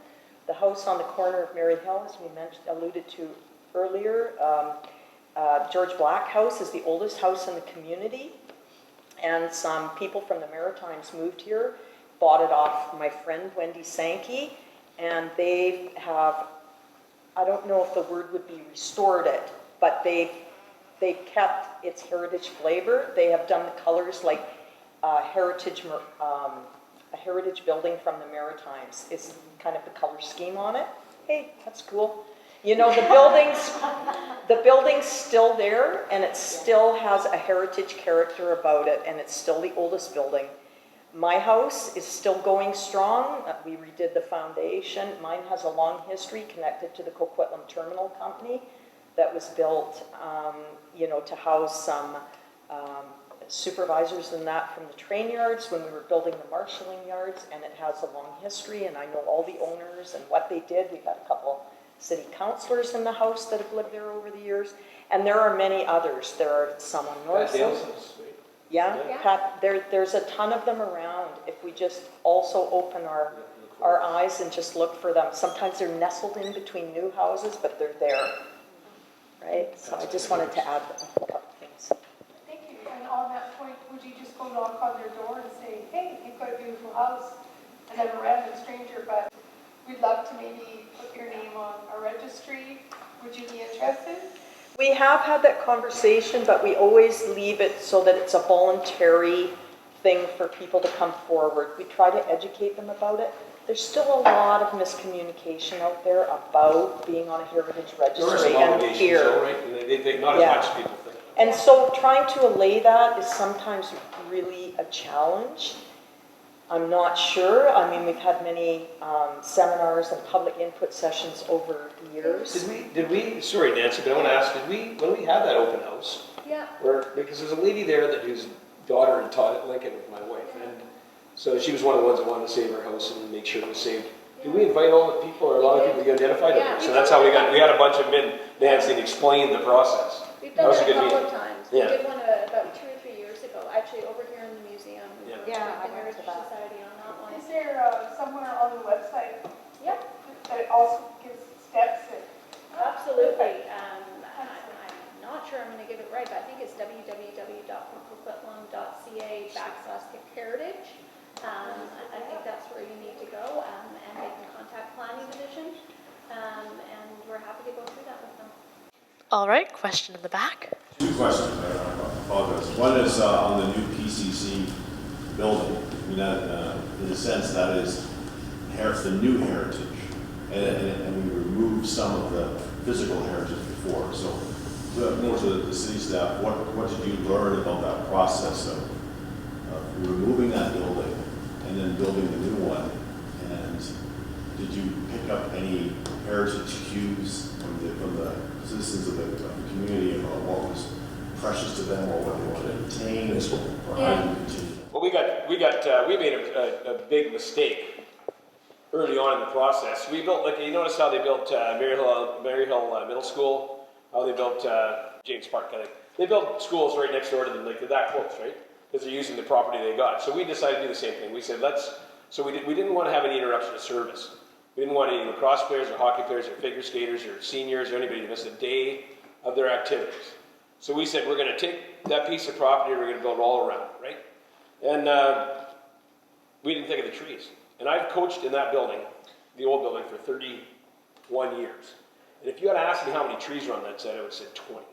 The house on the corner of Mary Hill, as we alluded to earlier, George Black House is the oldest house in the community, and some people from the Maritimes moved here, bought it off my friend Wendy Sankey, and they have, I don't know if the word would be restored it, but they've kept its heritage flavor. They have done the colors like a heritage building from the Maritimes is kind of the color scheme on it. Hey, that's cool. You know, the building's still there, and it still has a heritage character about it, and it's still the oldest building. My house is still going strong. We redid the foundation. Mine has a long history connected to the Coquitlam Terminal Company that was built, to house some supervisors and that from the train yards when we were building the marshalling yards, and it has a long history, and I know all the owners and what they did. We've had a couple city councillors in the house that have lived there over the years, and there are many others. There are some on North. Yeah, Pat, there's a ton of them around. If we just also open our eyes and just look for them. Sometimes they're nestled in between new houses, but they're there, right? So I just wanted to add a couple things. Thank you. And on that point, would you just go knock on their door and say, hey, you've got a beautiful house, and then a random stranger, but we'd love to maybe put your name on a registry. Would you be interested? We have had that conversation, but we always leave it so that it's a voluntary thing for people to come forward. We try to educate them about it. There's still a lot of miscommunication out there about being on a heritage registry and fear. Right? Not as much as people think. And so trying to allay that is sometimes really a challenge. I'm not sure. I mean, we've had many seminars and public input sessions over the years. Did we, sorry Nancy, but I want to ask, when we had that open house, Yeah. because there's a lady there whose daughter had taught at Lincoln with my wife, and so she was one of the ones that wanted to save her house and make sure it was saved. Did we invite all the people, or a lot of people you identified? Yeah, So that's how we had a bunch of men, Nancy, and explained the process. We've That done was that a a good couple meeting. of times. Yeah. We did one about 2 or 3 years ago, actually over here in the museum. Yeah. With Yeah, I the went to Heritage that. Society on that one. Is there somewhere on the website Yep, that it also gives steps and absolutely. I'm not sure I'm going to give it right, but I think it's www.coquitlam.ca/heritage. I think that's where you need to go, and they can contact Planning Division, and we're happy to go through that with them. All right, question in the back. Two questions, I apologize. One is on the new PCC building. I mean, in a sense, that is the new heritage, and we removed some of the physical heritage before. So, more to the city staff, what did you learn about that process of removing that building and then building the new one? And did you pick up any heritage cues from the citizens of the community about what was precious to them or what they wanted to attain, or how do you continue? Well, we made a big mistake early on in the process. We built, you notice how they built Mary Hill Middle School, how they built James Park. They built schools right next door to them, that close, right? Because they're using the property they got. So we decided to do the same thing. We said, we didn't want to have any interruption of service. We didn't want any lacrosse players or hockey players or figure skaters or seniors or anybody to miss a day of their activities. So we said, we're going to take that piece of property and we're going to build all around it, right? And we didn't think of the trees. And I've coached in that building, the old building, for 31 years. And if you had asked me how many trees were on that site, I would have said 20.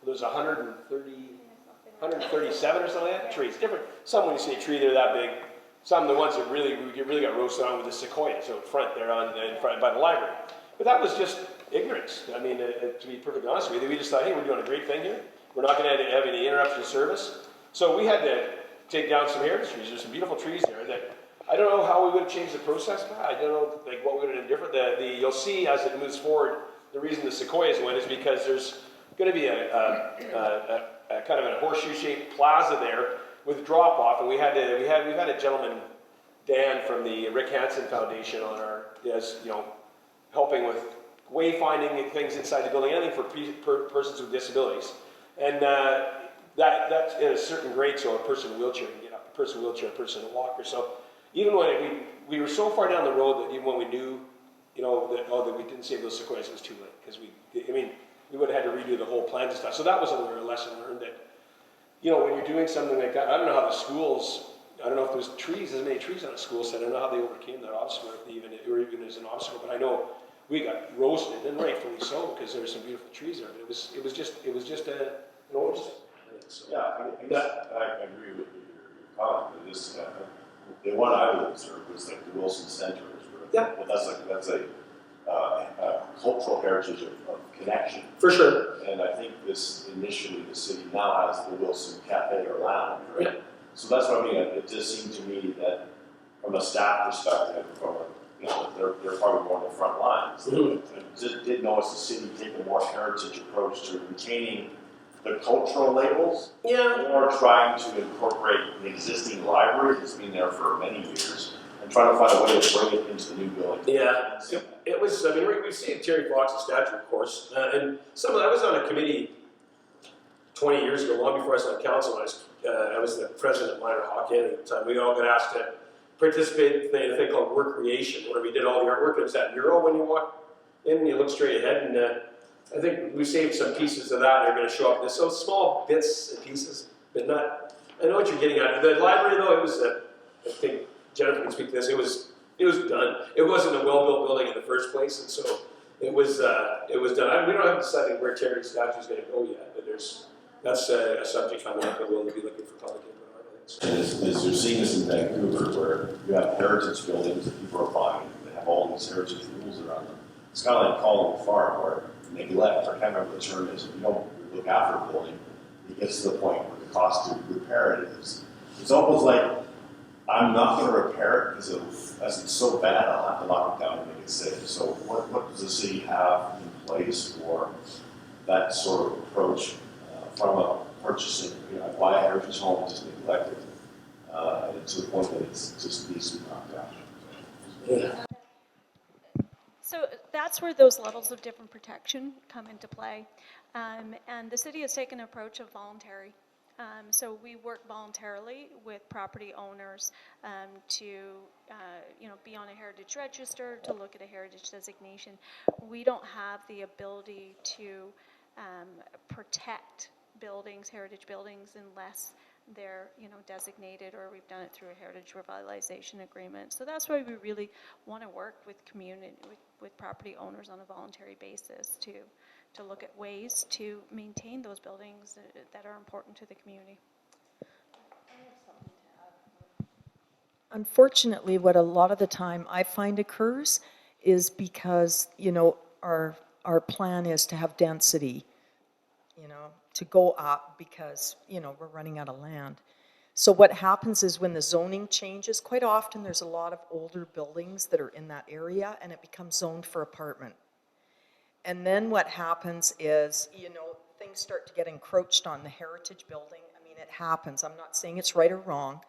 There's 137 or something like that, trees. Different. Some, when you see a tree, they're that big. Some of the ones that really got roasted on with the sequoia, so in front there in front by the library. But that was just ignorance. I mean, to be perfectly honest with you, we just thought, hey, we're doing a great thing here. We're not going to have any interruption of service. So we had to take down some heritage trees. There's some beautiful trees there that I don't know how we would have changed the process, but I don't know what we would have done different. You'll see as it moves forward, the reason the sequoias went is because there's going to be a kind of a horseshoe-shaped plaza there with drop-off, and we've had a gentleman, Dan from the Rick Hansen Foundation, on helping with wayfinding things inside the building, anything for persons with disabilities. And that's at a certain grade, so a person in a wheelchair can get up, a person in a wheelchair, a person in a walker. So even when we were so far down the road that even when we knew, that we didn't save those sequoias, it was too late, because we would have had to redo the whole plans and stuff. So that was a lesson learned that, when you're doing something like that, I don't know how the schools, I don't know if there's as many trees on a school site, I don't know how they overcame that obstacle, even as an obstacle, but I know we got roasted, and rightfully so, because there were some beautiful trees there, but it was just an oversight. So, Yeah, I agree with your comment. The one I would observe was like the Wilson Center. Yeah. Well, that's a cultural heritage of connection. for sure. And I think initially the city now has the Wilson Cafe or Lounge, right? Yeah. So that's what I mean. It just seemed to me that from a staff perspective, they're probably more on the front lines. Mm-hmm. I just did notice the city take a more heritage approach to retaining the cultural labels, or trying to incorporate an existing library that's been there for many years, and trying to find a way to bring it into the new building. Yeah, it was, we've seen Terry Fox's statue, of course, and I was on a committee 20 years ago, long before I was on council. I was the president of minor hockey at the time. We all got asked to participate in a thing called work creation, where we did all the artwork. It was that mural when you walk in and you look straight ahead, and I think we saved some pieces of that, and they're going to show up. So small bits and pieces, but not. I know what you're getting at. The library, though, it was. I think Jennifer can speak to this. It was done. It wasn't a well-built building in the first place, and so it was done. We don't have decided where Terry's statue is going to go yet, but that's a subject coming up, and we'll be looking for public input on it. So. And as you're seeing this in Vancouver, where you have heritage buildings that people are buying, that have all these heritage rules around them. It's kind of like calling a farm where neglect, I can't remember the term is, if you don't look after a building, it gets to the point where the cost to repair it is. It's almost like, I'm not going to repair it because as it's so bad, I'll have to knock it down and make it safe. So what does the city have in place for that sort of approach from a purchasing, I buy a heritage home, just neglect it, and to the point that it's just needs to be knocked down. Yeah. So that's where those levels of different protection come into play. And the city has taken an approach of voluntary. So we work voluntarily with property owners to be on a heritage register, to look at a heritage designation. We don't have the ability to protect buildings, heritage buildings, unless they're designated, or we've done it through a heritage revitalization agreement. So that's why we really want to work with community, with property owners on a voluntary basis to look at ways to maintain those buildings that are important to the community. Unfortunately, what a lot of the time I find occurs is because, our plan is to have density, to go up because, we're running out of land. So what happens is when the zoning changes, quite often there's a lot of older buildings that are in that area, and it becomes zoned for apartment. And then what happens is, things start to get encroached on the heritage building. I mean, it happens. I'm not saying it's right or wrong.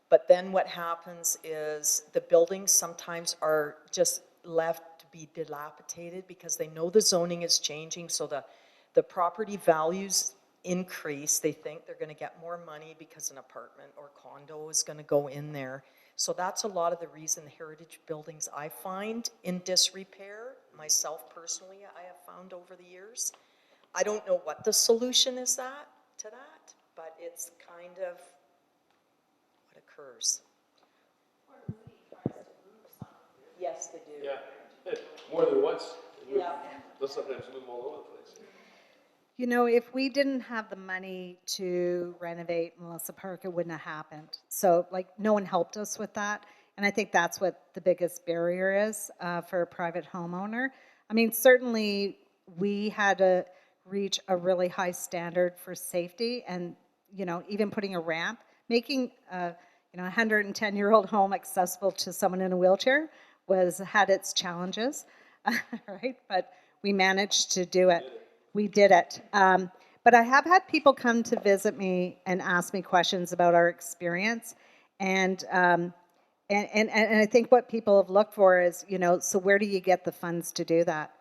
But then what happens is the buildings sometimes are just left to be dilapidated because they know the zoning is changing, so the property values increase. They think they're going to get more money because an apartment or condo is going to go in there. So that's a lot of the reason the heritage buildings I find in disrepair, myself personally, I have found over the years. I don't know what the solution is to that, but it's kind of what occurs. Yes, they do. Yeah, more than once. Yeah. They'll sometimes move all over the place. If we didn't have the money to renovate Melissa Park, it wouldn't have happened. So, no one helped us with that. And I think that's what the biggest barrier is for a private homeowner. I mean, certainly we had to reach a really high standard for safety, and, even putting a ramp, making a 110-year-old home accessible to someone in a wheelchair had its challenges, right? But we managed to do it. We did it. But I have had people come to visit me and ask me questions about our experience. And I think what people have looked for is, so where do you get the funds to do that?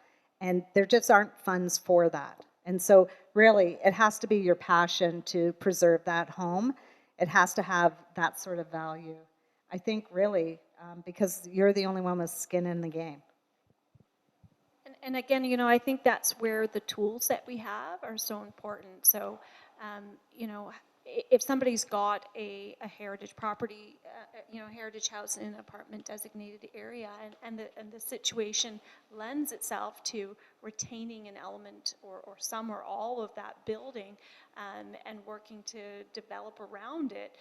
And there just aren't funds for that. And so really, it has to be your passion to preserve that home. It has to have that sort of value. I think really, because you're the only one with skin in the game. And again, you know, I think that's where the tools that we have are so important. So, you know, if somebody's got a heritage property, you know, heritage house in an apartment designated area, and the situation lends itself to retaining an element or some or all of that building, and working to develop around it,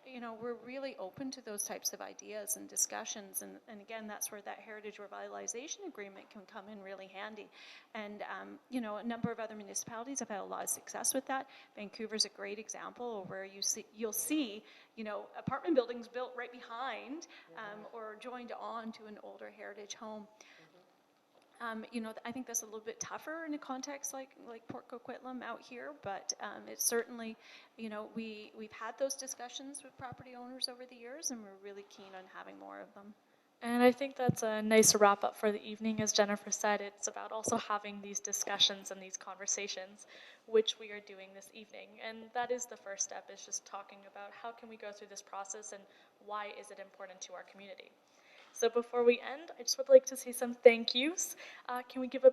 you know, we're really open to those types of ideas and discussions. And again, that's where that heritage revitalization agreement can come in really handy. And, you know, a number of other municipalities have had a lot of success with that. Vancouver's a great example where you'll see, you know, apartment buildings built right behind, or joined on to an older heritage home. You know, I think that's a little bit tougher in a context like Port Coquitlam out here, but it's certainly, you know, we've had those discussions with property owners over the years, and we're really keen on having more of them. And I think that's a nice wrap up for the evening. As Jennifer said, it's about also having these discussions and these conversations, which we are doing this evening. And that is the first step, is just talking about how can we go through this process and why is it important to our community. So before we end, I just would like to see some thank yous. Can we give a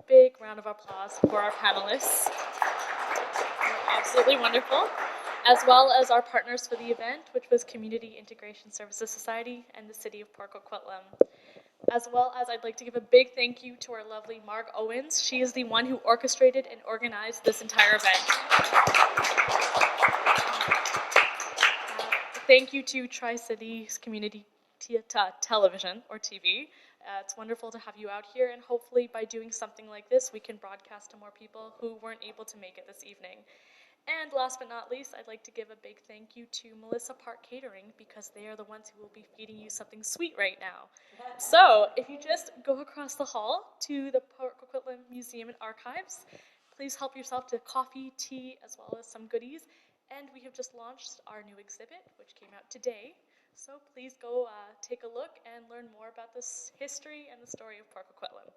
big round of applause for our panelists? They're absolutely wonderful. As well as our partners for the event, which was Community Integration Services Society and the City of Port Coquitlam. As well as I'd like to give a big thank you to our lovely Marg Owens. She is the one who orchestrated and organized this entire event. Thank you to Tri-Cities Community Television, or TV. It's wonderful to have you out here, and hopefully by doing something like this, we can broadcast to more people who weren't able to make it this evening. And last but not least, I'd like to give a big thank you to Melissa Park Catering, because they are the ones who will be feeding you something sweet right now. So if you just go across the hall to the Port Coquitlam Museum and Archives, please help yourself to coffee, tea, as well as some goodies. And we have just launched our new exhibit, which came out today. So please go take a look and learn more about this history and the story of Port Coquitlam.